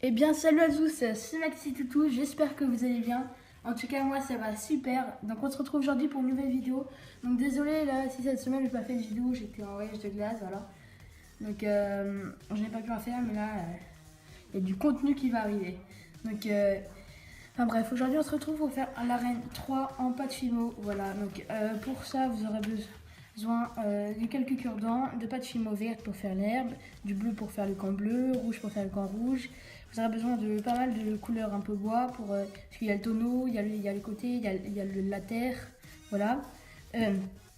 Eh bien salut à tous, c'est Maxi Toutou, j'espère que vous allez bien. En tout cas moi ça va super. Donc on se retrouve aujourd'hui pour une nouvelle vidéo. Donc désolé là si cette semaine j'ai pas fait de vidéo, j'étais en voyage de glace, voilà. Donc je n'ai pas pu en faire, mais là il y a du contenu qui va arriver. Donc enfin bref, aujourd'hui on se retrouve pour faire l'arène 3 en pâte fimo. Voilà, donc pour ça vous aurez besoin de quelques cure-dents, de pâte fimo verte pour faire l'herbe, du bleu pour faire le camp bleu, rouge pour faire le camp rouge. Vous aurez besoin de pas mal de couleurs un peu bois pour, parce qu'il y a le tonneau, il y a le côté, il y a la terre, voilà.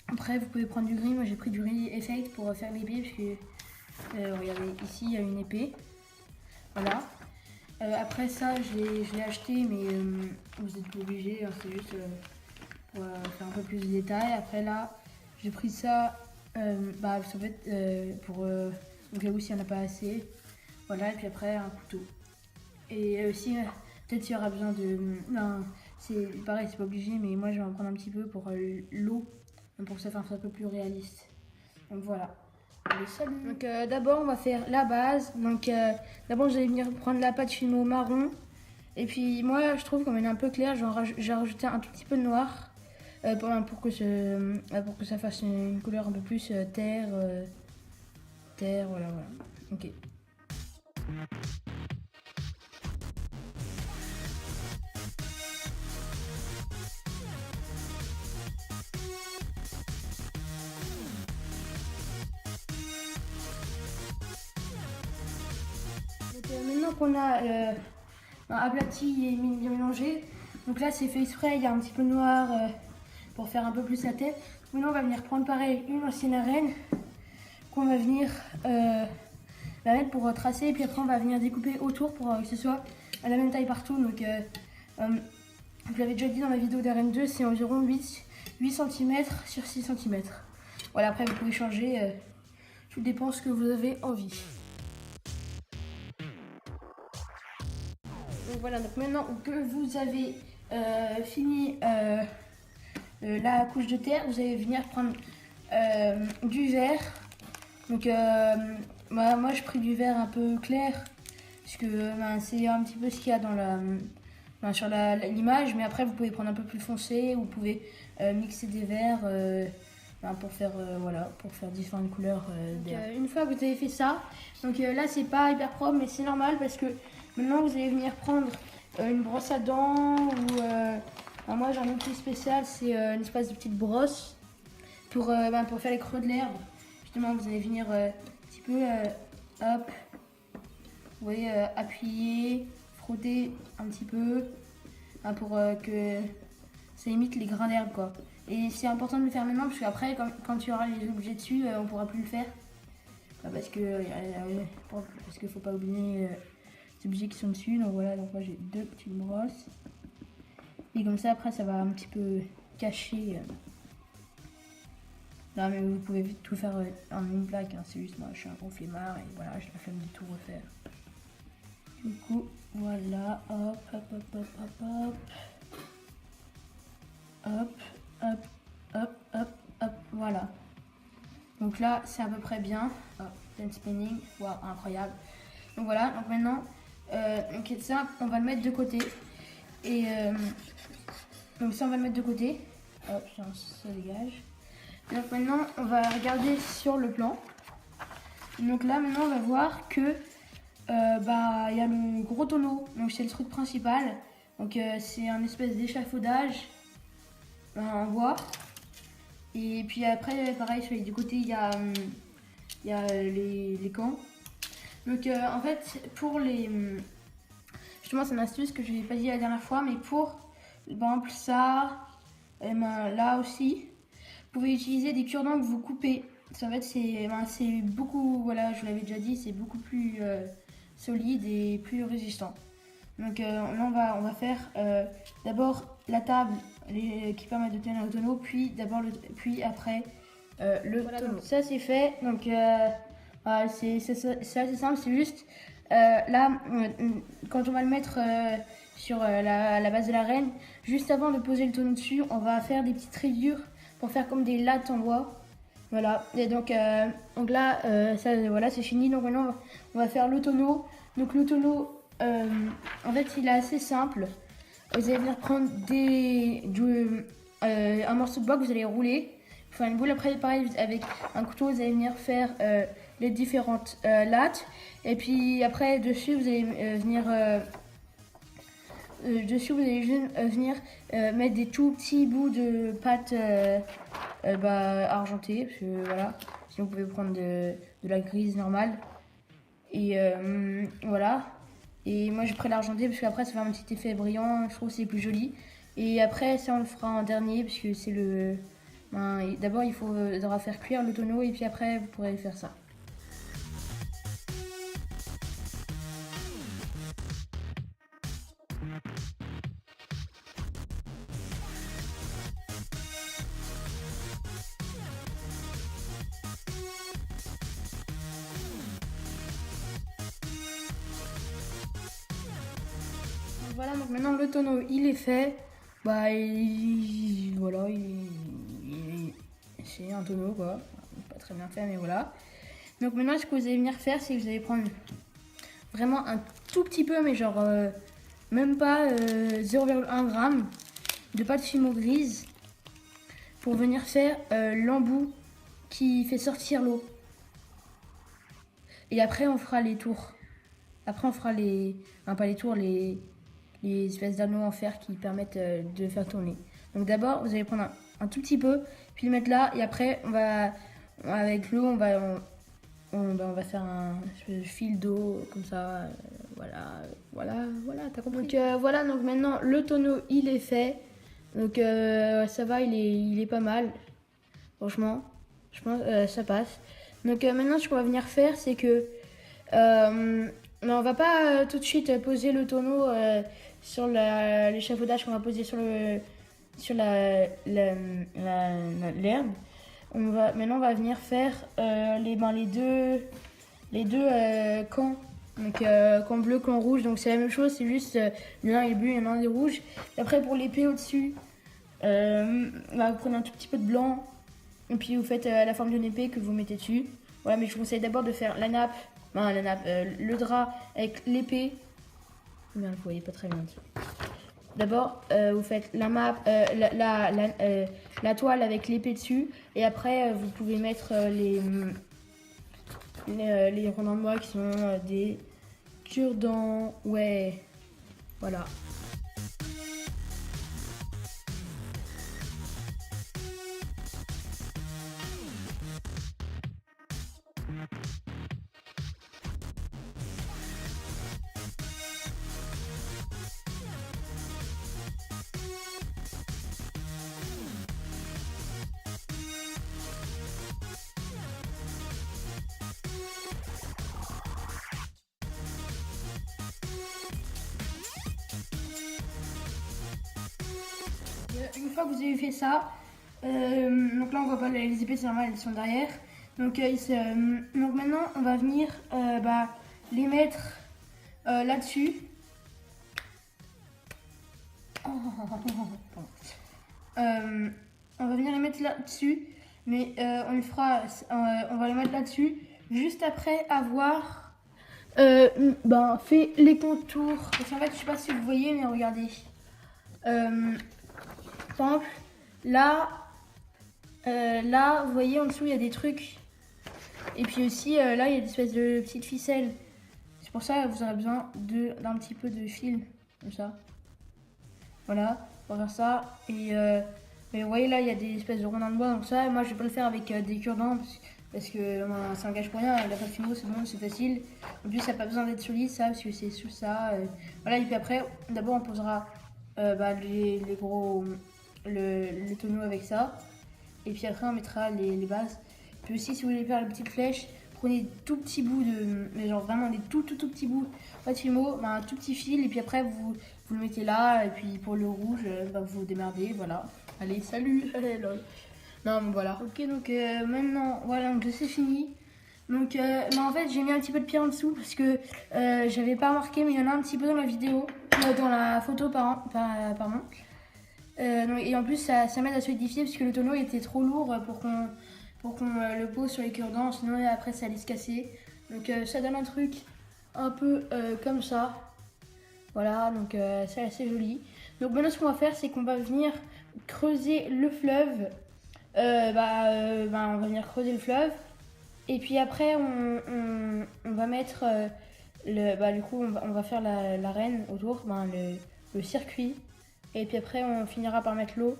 Après vous pouvez prendre du gris, moi j'ai pris du gris effect pour faire l'épée parce que regardez ici il y a une épée, voilà. Après ça je l'ai acheté mais vous n'êtes pas obligé, hein, c'est juste pour faire un peu plus de détails. Après là j'ai pris ça en fait, pour au cas où s'il n'y en a pas assez, voilà. Et puis après un couteau. Et aussi, peut-être qu'il y aura besoin de... Non, c'est pareil, c'est pas obligé, mais moi je vais en prendre un petit peu pour l'eau, pour que ça fasse un peu plus réaliste. Donc voilà. Allez, salut. Donc d'abord, on va faire la base. Donc d'abord, vous allez venir prendre la pâte fimo marron. Et puis moi, je trouve comme elle est un peu claire, j'ai rajouté un tout petit peu de noir pour que ça fasse une couleur un peu plus terre. Terre, voilà. Ok. Maintenant qu'on a aplati et bien mélangé, donc là c'est fait exprès, il y a un petit peu noir pour faire un peu plus la tête. Maintenant on va venir prendre pareil une ancienne arène qu'on va venir la mettre pour tracer, et puis après on va venir découper autour pour que ce soit à la même taille partout. Donc je l'avais déjà dit dans ma vidéo d'arène 2, c'est environ 8 cm sur 6 cm. Voilà, après vous pouvez changer, tout dépend ce que vous avez envie. Donc voilà, donc maintenant que vous avez fini la couche de terre, vous allez venir prendre du verre. Donc moi je pris du verre un peu clair, parce que c'est un petit peu ce qu'il y a dans sur l'image, mais après vous pouvez prendre un peu plus foncé, vous pouvez mixer des verres pour faire pour faire différentes couleurs d'air. Une fois que vous avez fait ça, donc là c'est pas hyper propre, mais c'est normal parce que maintenant vous allez venir prendre une brosse à dents ou moi j'en ai une petite spéciale, c'est une espèce de petite brosse pour faire les creux de l'herbe. Justement vous allez venir un petit peu hop, vous voyez, appuyer, frotter un petit peu pour que ça imite les grains d'herbe quoi. Et c'est important de le faire maintenant parce qu'après quand il y aura les objets dessus, on pourra plus le faire. Parce qu'il faut pas oublier les objets qui sont dessus. Donc voilà, donc moi j'ai deux petites brosses. Et comme ça après ça va un petit peu cacher. Non mais vous pouvez vite tout faire en une plaque, hein. C'est juste moi je suis un gros flemmard et voilà, j'ai la flemme de tout refaire. Du coup voilà, hop. Hop, voilà. Donc là, c'est à peu près bien. Pen spinning, wow, incroyable. Donc voilà, donc maintenant, ça, on va le mettre de côté. Et donc ça, on va le mettre de côté. Hop, ça dégage. Donc maintenant, on va regarder sur le plan. Donc là, maintenant, on va voir que il y a le gros tonneau. Donc c'est le truc principal. Donc c'est un espèce d'échafaudage en bois. Et puis après, pareil, sur les côtés, il y a les camps. Donc en fait, pour les... Justement, c'est une astuce que je n'ai pas dit la dernière fois, mais pour, par exemple, ça, et là aussi, vous pouvez utiliser des cure-dents que vous coupez. Ça, en fait, c'est beaucoup, voilà, je vous l'avais déjà dit, c'est beaucoup plus solide et plus résistant. Donc là, on va faire d'abord la table qui permet de tenir le tonneau, puis après le tonneau. Donc, ça c'est fait. Donc c'est assez simple, c'est juste là quand on va le mettre sur la base de l'arène, juste avant de poser le tonneau dessus, on va faire des petites rayures pour faire comme des lattes en bois. Voilà, et donc là ça voilà, c'est fini. Donc maintenant on va faire le tonneau. Donc le tonneau, en fait, il est assez simple. Vous allez venir prendre un morceau de bois que vous allez rouler. Faire une boule. Après, pareil, avec un couteau, vous allez venir faire les différentes lattes. Et puis après, dessus, vous allez venir mettre des tout petits bouts de pâte argentée. Parce que, voilà. Sinon, vous pouvez prendre de la grise normale. Et voilà. Et moi, j'ai pris l'argenté parce qu'après, ça fait un petit effet brillant. Je trouve que c'est plus joli. Et après, ça, on le fera en dernier parce que c'est le... D'abord, il faudra faire cuire le tonneau et puis après, vous pourrez faire ça. Voilà, donc maintenant le tonneau il est fait. C'est un tonneau quoi. Pas très bien fait, mais voilà. Donc maintenant, ce que vous allez venir faire, c'est que vous allez prendre vraiment un tout petit peu, mais genre même pas 0,1 g de pâte fimo grise pour venir faire l'embout qui fait sortir l'eau. Et après, on fera les tours. Après, on fera pas les tours, les espèces d'anneaux en fer qui permettent de faire tourner. Donc d'abord, vous allez prendre un tout petit peu, puis le mettre là, et après, avec l'eau, on va faire un fil d'eau comme ça. Voilà, t'as compris. Donc voilà, donc maintenant le tonneau il est fait. Donc ça va, il est pas mal. Franchement, je pense ça passe. Donc maintenant, ce qu'on va venir faire, c'est que on va pas tout de suite poser le tonneau sur l'échafaudage qu'on va poser sur l'herbe. Maintenant on va venir faire les deux camps. Donc camp bleu, camp rouge. Donc c'est la même chose, c'est juste l'un est bleu et l'un est rouge. Et après pour l'épée au-dessus, vous prenez un tout petit peu de blanc. Et puis vous faites la forme d'une épée que vous mettez dessus. Voilà, mais je vous conseille d'abord de faire le drap avec l'épée. Merde, vous voyez pas très bien dessus. D'abord, vous faites la toile avec l'épée dessus. Et après, vous pouvez mettre les rondins de bois qui sont des cure-dents. Ouais, voilà. Une fois que vous avez fait ça, donc là on voit pas les épées, c'est normal, elles sont derrière. Donc, donc maintenant on va venir les mettre là-dessus. On va venir les mettre là-dessus, mais on va les mettre là-dessus juste après avoir fait les contours. Parce qu'en fait, je sais pas si vous voyez, mais regardez. Par exemple, là, vous voyez en dessous, il y a des trucs. Et puis aussi, là, il y a des espèces de petites ficelles. C'est pour ça que vous aurez besoin d'un petit peu de fil, comme ça. Voilà, pour faire ça. Et vous voyez, là, il y a des espèces de rondins de bois. Donc ça, moi, je vais pas le faire avec des cure-dents parce que ça engage pour rien. La pâte fino, c'est bon, c'est facile. En plus, ça n'a pas besoin d'être solide, ça, parce que c'est sous ça. Voilà, et puis après, d'abord, on posera le tonneau avec ça. Et puis après, on mettra les bases. Puis aussi, si vous voulez faire les petites flèches, prenez des tout petits bouts mais genre vraiment des tout petits bouts. Pas de fimo, un tout petit fil. Et puis après, vous le mettez là. Et puis pour le rouge, vous vous démerdez. Voilà. Allez, salut. Allez, lol. Non, mais voilà. Ok, donc maintenant, voilà, donc c'est fini. Donc, en fait, j'ai mis un petit peu de pierre en dessous parce que j'avais pas remarqué, mais il y en a un petit peu dans la vidéo, dans la photo, pardon. Et en plus, ça m'aide à solidifier parce que le tonneau était trop lourd pour qu'on le pose sur les cure-dents, sinon après ça allait se casser. Donc, ça donne un truc un peu comme ça. Voilà, donc c'est assez joli. Donc maintenant ce qu'on va faire, c'est qu'on va venir creuser le fleuve. On va venir creuser le fleuve. Et puis après, on va mettre du coup, on va faire l'arène autour, le circuit. Et puis après, on finira par mettre l'eau.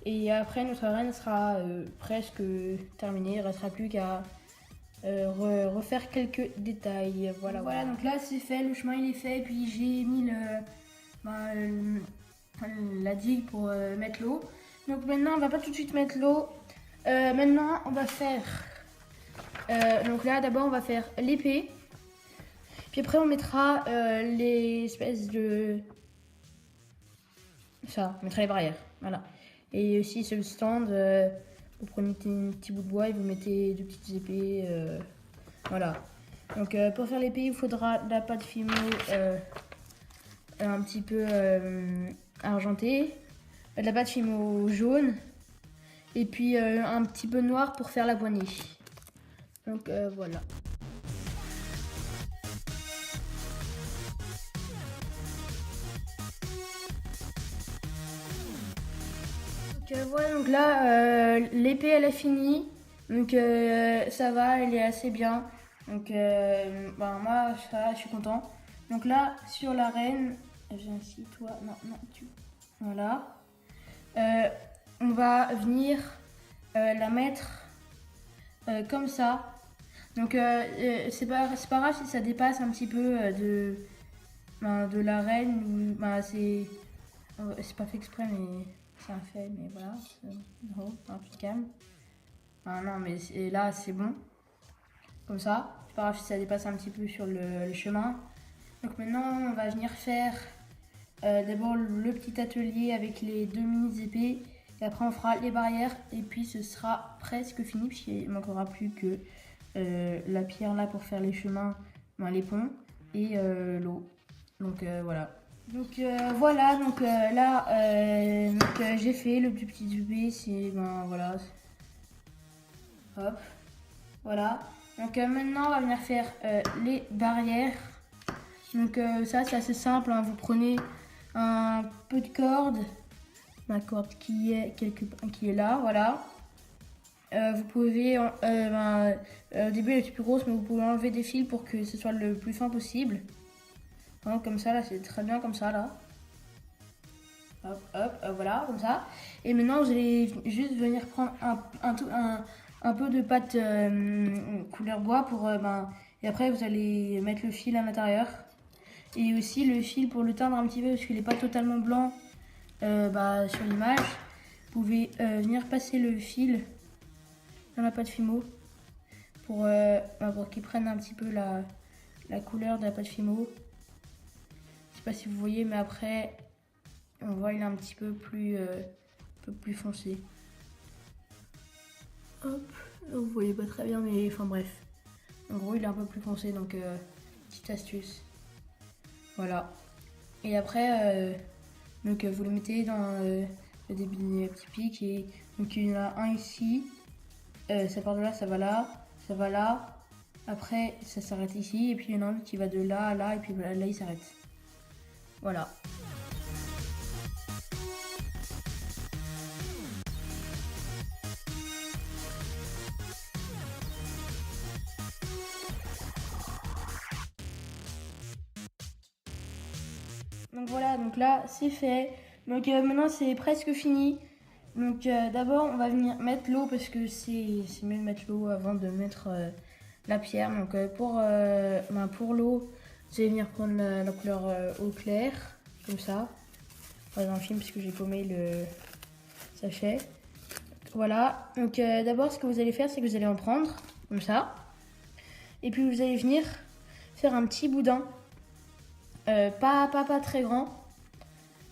Et après, notre arène sera presque terminée. Il ne restera plus qu'à refaire quelques détails. Voilà, donc là, c'est fait. Le chemin, il est fait. Puis j'ai mis la digue pour mettre l'eau. Donc maintenant, on va pas tout de suite mettre l'eau. Maintenant, on va faire... donc là, d'abord, on va faire l'épée. Puis après, on mettra les espèces de... Ça, on mettra les barrières. Voilà. Et aussi, sur le stand, vous prenez un petit bout de bois et vous mettez deux petites épées. Voilà. Donc, pour faire l'épée, il faudra de la pâte Fimo un petit peu argentée, de la pâte Fimo jaune, et puis un petit peu noir pour faire la poignée. Donc, voilà. Voilà, donc là, l'épée elle est finie, donc ça va, elle est assez bien. Donc moi ça, je suis content. Donc là, sur l'arène, viens ici, toi, non, voilà. On va venir la mettre comme ça. Donc c'est pas grave si ça dépasse un petit peu de l'arène. C'est pas fait exprès, mais c'est un fait, mais voilà, un peu de calme. Non, mais là, c'est bon. Comme ça. C'est pas grave si ça dépasse un petit peu sur le chemin. Donc maintenant, on va venir faire d'abord le petit atelier avec les deux mini épées. Et après, on fera les barrières. Et puis, ce sera presque fini, puisqu'il ne manquera plus que la pierre là pour faire les chemins, les ponts et l'eau. Donc voilà. Donc voilà, donc là, j'ai fait le plus petit épée, c'est voilà, hop, voilà. Donc maintenant on va venir faire les barrières. Donc ça c'est assez simple, hein. Vous prenez un peu de corde, ma corde qui est là, voilà. Vous pouvez, au début elle est plus grosse, mais vous pouvez enlever des fils pour que ce soit le plus fin possible. Hein, comme ça là, c'est très bien comme ça là. Hop, voilà, comme ça. Et maintenant, vous allez juste venir prendre un peu de pâte couleur bois pour... et après, vous allez mettre le fil à l'intérieur. Et aussi le fil pour le teindre un petit peu, parce qu'il n'est pas totalement blanc sur l'image. Vous pouvez venir passer le fil dans la pâte Fimo pour qu'il prenne un petit peu la couleur de la pâte Fimo. Je sais pas si vous voyez, mais après... On voit il est un petit peu plus foncé. Hop, là, vous voyez pas très bien, mais enfin bref. En gros, il est un peu plus foncé, donc petite astuce. Voilà. Et après, vous le mettez dans le début des petits pics. Et donc il y en a un ici. Ça part de là, ça va là, ça va là. Après, ça s'arrête ici. Et puis il y en a un qui va de là à là. Et puis là, il s'arrête. Voilà. Donc voilà, donc là c'est fait. Donc maintenant c'est presque fini. Donc d'abord on va venir mettre l'eau parce que c'est mieux de mettre l'eau avant de mettre la pierre. Donc pour l'eau, je vais venir prendre la couleur eau claire, comme ça. Pas dans le film puisque j'ai paumé le sachet. Voilà, donc d'abord ce que vous allez faire, c'est que vous allez en prendre, comme ça. Et puis vous allez venir faire un petit boudin. Pas très grand,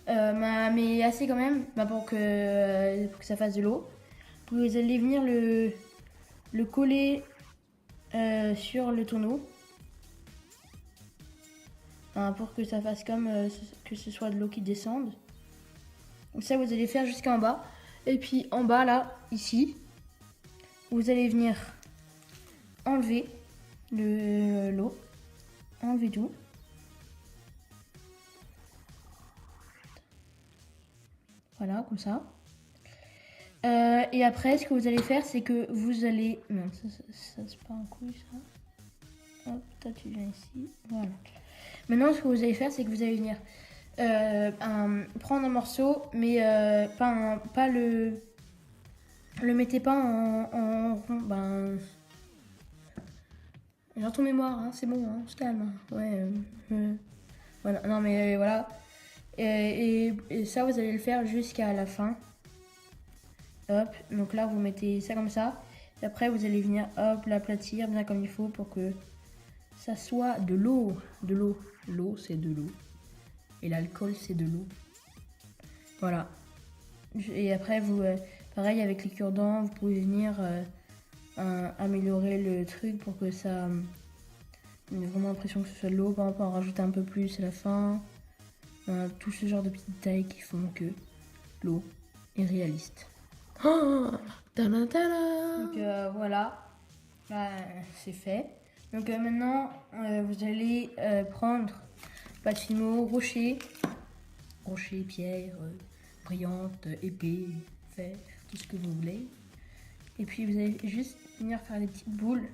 mais assez quand même pour que ça fasse de l'eau. Vous allez venir le coller sur le tonneau pour que ça fasse comme que ce soit de l'eau qui descende. Donc ça vous allez faire jusqu'en bas. Et puis en bas là, ici, vous allez venir enlever l'eau, enlever tout. Voilà, comme ça. Et après, ce que vous allez faire, c'est que vous allez... Non, ça c'est pas un coup, ça. Hop, toi tu viens ici. Voilà. Maintenant, ce que vous allez faire, c'est que vous allez venir prendre un morceau, mais pas le... Le mettez pas en rond. Ben... J'ai ton mémoire, hein, c'est bon, hein, on se calme. Ouais, voilà. Non, mais voilà. Et ça, vous allez le faire jusqu'à la fin. Hop, donc là, vous mettez ça comme ça. Et après, vous allez venir, hop, l'aplatir bien comme il faut pour que ça soit de l'eau. De l'eau. L'eau, c'est de l'eau. Et l'alcool, c'est de l'eau. Voilà. Et après, vous, pareil, avec les cure-dents, vous pouvez venir améliorer le truc pour que ça... On a vraiment l'impression que ce soit de l'eau. Par exemple, en rajouter un peu plus à la fin. Tout ce genre de petits détails qui font que l'eau est réaliste. Oh, donc voilà, c'est fait. Donc maintenant, vous allez prendre pâte fimo, rocher, pierre, brillante, épée, fer, tout ce que vous voulez. Et puis vous allez juste venir faire des petites boules.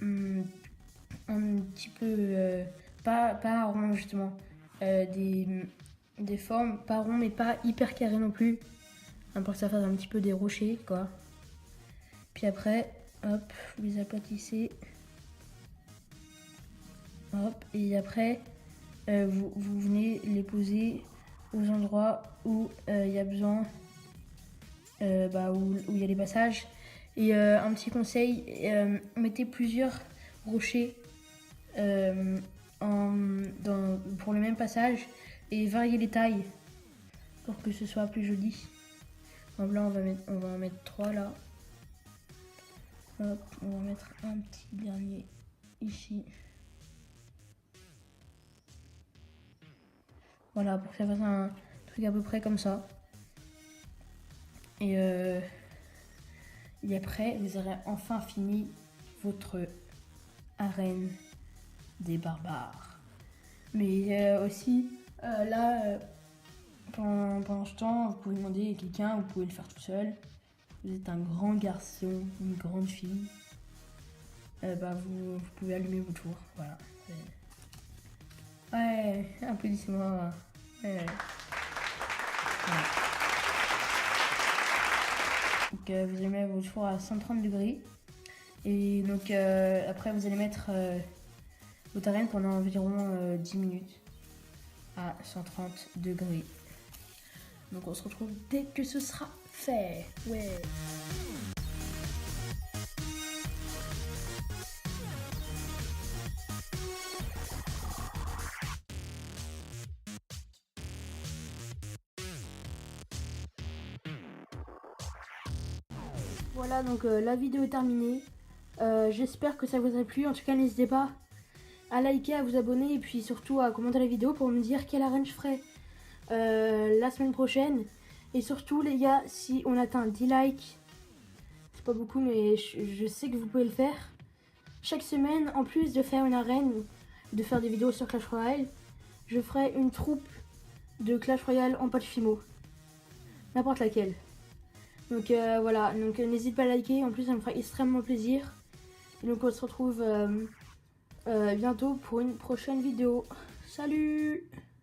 Un petit peu, pas rond justement, des formes, pas rond mais pas hyper carré non plus. Pour que ça fasse un petit peu des rochers, quoi. Puis après, hop, vous les aplatissez. Hop, et après, vous venez les poser aux endroits où il y a besoin, où il y a les passages. Et un petit conseil, mettez plusieurs rochers pour le même passage et variez les tailles pour que ce soit plus joli. Donc là, on va en mettre 3 là. Hop, on va mettre un petit dernier ici. Voilà, pour que ça fasse un truc à peu près comme ça. Et après, vous aurez enfin fini votre arène des barbares. Mais aussi, là... Pendant ce temps, vous pouvez demander à quelqu'un, vous pouvez le faire tout seul. Vous êtes un grand garçon, une grande fille. Vous pouvez allumer vos tours. Voilà. Ouais, applaudissez-moi. Ouais. Voilà. Donc vous allez mettre vos fours à 130 degrés. Et donc après vous allez mettre votre arène pendant environ 10 minutes à 130 degrés. Donc on se retrouve dès que ce sera fait. Ouais. Voilà, donc la vidéo est terminée. J'espère que ça vous a plu. En tout cas, n'hésitez pas à liker, à vous abonner et puis surtout à commenter la vidéo pour me dire quelle arène je ferai la semaine prochaine. Et surtout les gars, si on atteint 10 likes, c'est pas beaucoup mais je sais que vous pouvez le faire. Chaque semaine, en plus de faire une arène, de faire des vidéos sur Clash Royale, je ferai une troupe de Clash Royale en pâte fimo. N'importe laquelle. Donc voilà, donc n'hésite pas à liker, en plus ça me fera extrêmement plaisir. Et donc on se retrouve bientôt pour une prochaine vidéo. Salut!